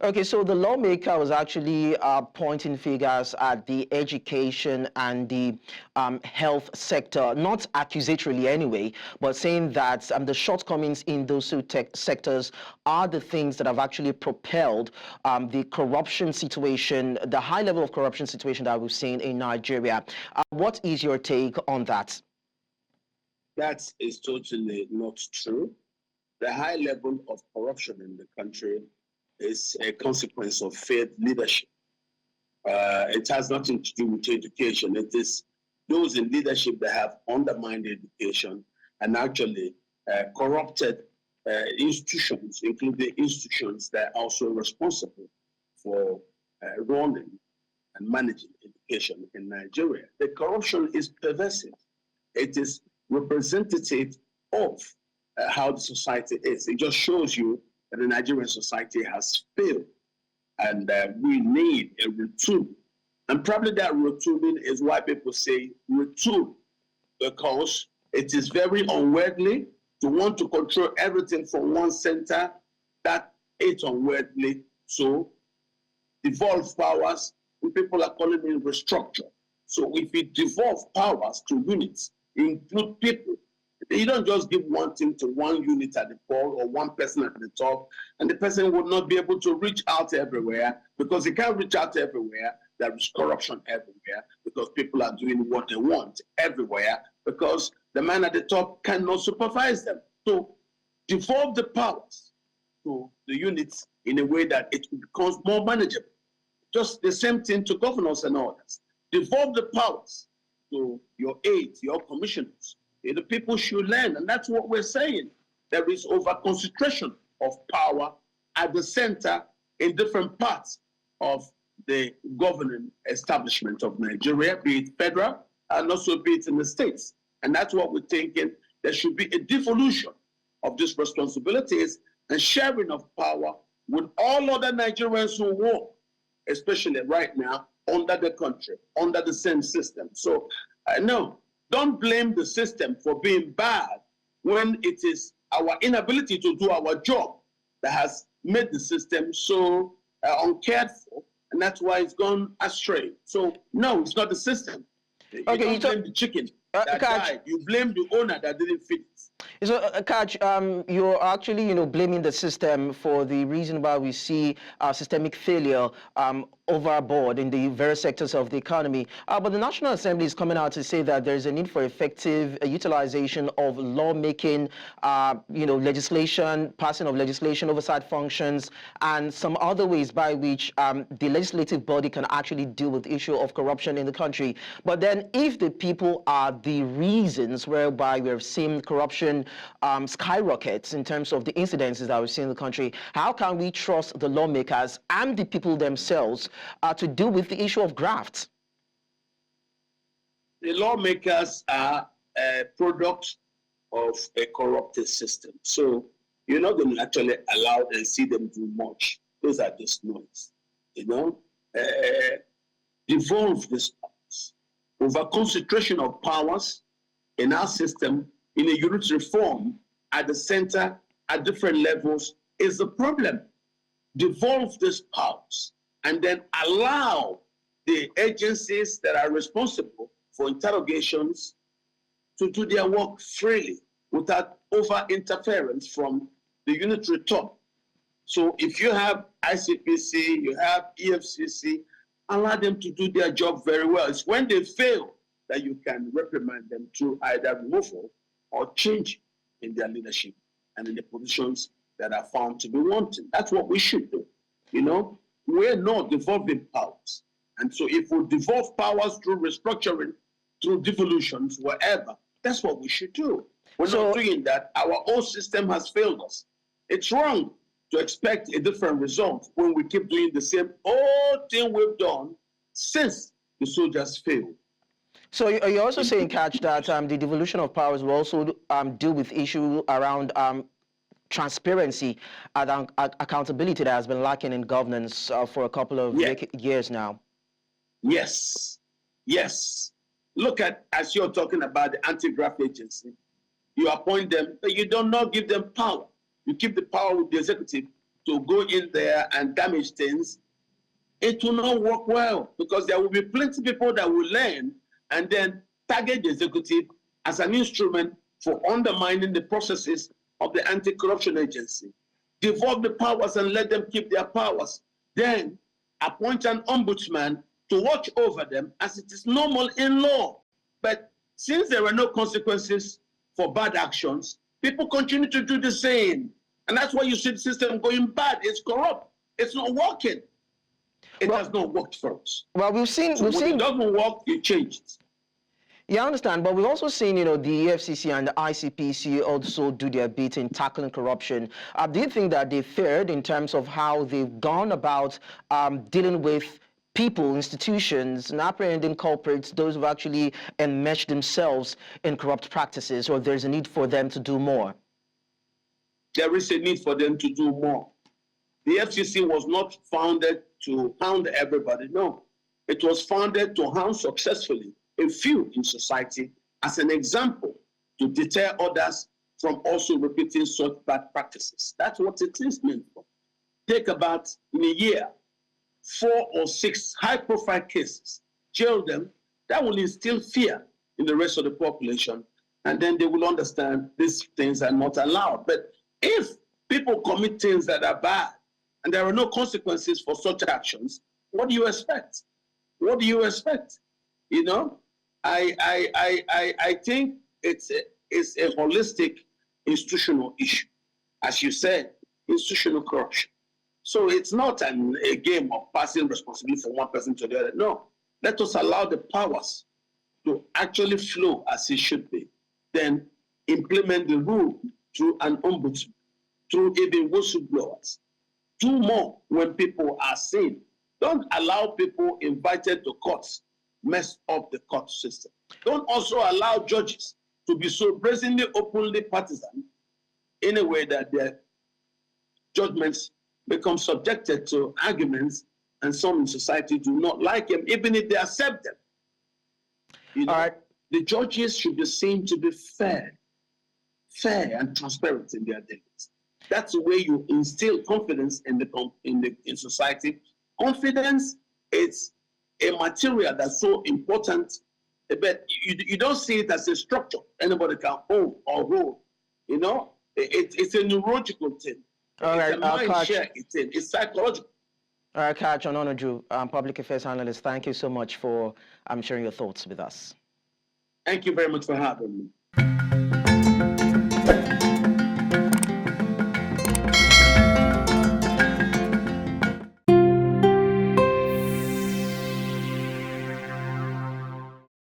Okay, so the lawmaker was actually pointing figures at the education and the health sector, not accusatorily anyway, but saying that the shortcomings in those two sectors are the things that have actually propelled the corruption situation, the high level of corruption situation that we've seen in Nigeria. What is your take on that? That is totally not true. The high level of corruption in the country is a consequence of failed leadership. It has nothing to do with education. It is those in leadership that have undermined education and actually corrupted institutions, including institutions that are also responsible for running and managing education in Nigeria. The corruption is pervasive. It is representative of how the society is. It just shows you that the Nigerian society has failed, and we need a retool. And probably that retooling is why people say retool, because it is very unworldly to want to control everything from one center. That is unworldly. So devolve powers, and people are calling it restructure. So if we devolve powers to units, include people, you don't just give one thing to one unit at the core or one person at the top, and the person would not be able to reach out everywhere, because they can't reach out everywhere. There is corruption everywhere because people are doing what they want everywhere, because the man at the top cannot supervise them. So devolve the powers to the units in a way that it becomes more manageable. Just the same thing to governors and others. Devolve the powers to your aides, your commissioners. The people should learn, and that's what we're saying. There is over-concentration of power at the center in different parts of the governing establishment of Nigeria, be it federal and also be it in the states. And that's what we're thinking. There should be a devolution of these responsibilities and sharing of power with all other Nigerians who work, especially right now, under the country, under the same system. So, no, don't blame the system for being bad when it is our inability to do our job that has made the system so uncared for, and that's why it's gone astray. So, no, it's not the system. You don't blame the chicken that died. You blame the owner that didn't fit it. So, Katch, you're actually, blaming the system for the reason why we see systemic failure overboard in the various sectors of the economy. But the National Assembly is coming out to say that there's a need for effective utilization of lawmaking, legislation, passing of legislation, oversight functions, and some other ways by which the legislative body can actually deal with the issue of corruption in the country. But then if the people are the reasons whereby we're seeing corruption skyrockets in terms of the incidences that we see in the country, how can we trust the lawmakers and the people themselves to deal with the issue of graft? The lawmakers are a product of a corrupted system. So you're not going to actually allow and see them do much. Those are just noise. Devolve these powers. Over concentration of powers in our system in a unitary form at the center, at different levels, is the problem. Devolve these powers and then allow the agencies that are responsible for interrogations to do their work freely without over-interference from the unitary top. So if you have ICPC, you have EFCC, allow them to do their job very well. It's when they fail that you can reprimand them through either removal or change in their leadership and in the positions that are found to be wanting. That's what we should do. We're not devolving powers. And so if we devolve powers through restructuring, through devolutions, whatever, that's what we should do. We're not doing that. Our old system has failed us. It's wrong to expect a different result when we keep doing the same old thing we've done since the soldiers failed. So you're also saying, Katch, that the devolution of powers will also deal with issue around transparency and accountability that has been lacking in governance for a couple of years now. Yes. Look at, as you're talking about the anti-graft agency, you appoint them, but you do not give them power. You keep the power with the executive, to go in there and damage things, it will not work well, because there will be plenty of people that will learn and then target the executive as an instrument for undermining the processes of the anti-corruption agency. Devolve the powers and let them keep their powers. Then appoint an ombudsman to watch over them as it is normal in law. But since there are no consequences for bad actions, people continue to do the same. And that's why you see the system going bad. It's corrupt. It's not working. It has not worked for us. Well, we've seen when it doesn't work, you change it. Yeah, I understand, but we've also seen, the EFCC and the ICPC also do their bit in tackling corruption. Do you think that they fared in terms of how they've gone about dealing with people, institutions, and apprehending culprits, those who've actually enmeshed themselves in corrupt practices, or there's a need for them to do more? There is a need for them to do more. The FCC was not founded to hound everybody. No, it was founded to hound successfully a few in society as an example to deter others from also repeating such bad practices. That's what it is meant for. Take about, in a year, 4 or 6 high-profile cases, jail them, that will instill fear in the rest of the population, and then they will understand these things are not allowed. But if people commit things that are bad, and there are no consequences for such actions, what do you expect? What do you expect? I think it's a holistic institutional issue. As you said, institutional corruption. So it's not a game of passing responsibility from one person to the other. No, let us allow the powers to actually flow as it should be. Then implement the rule through an ombudsman, through even whistleblowers. Do more when people are seen. Don't allow people invited to courts mess up the court system. Don't also allow judges to be so brazenly, openly partisan in a way that their judgments become subjected to arguments, and some in society do not like them, even if they accept them. All right. The judges should be seen to be fair and transparent in their dealings. That's the way you instill confidence in society. Confidence is a material that's so important, but you don't see it as a structure anybody can own or hold. It's a neurological thing. All right, it's a mind share thing. It's psychological. All right, Katch Ononuju, public affairs analyst, thank you so much for sharing your thoughts with us. Thank you very much for having me.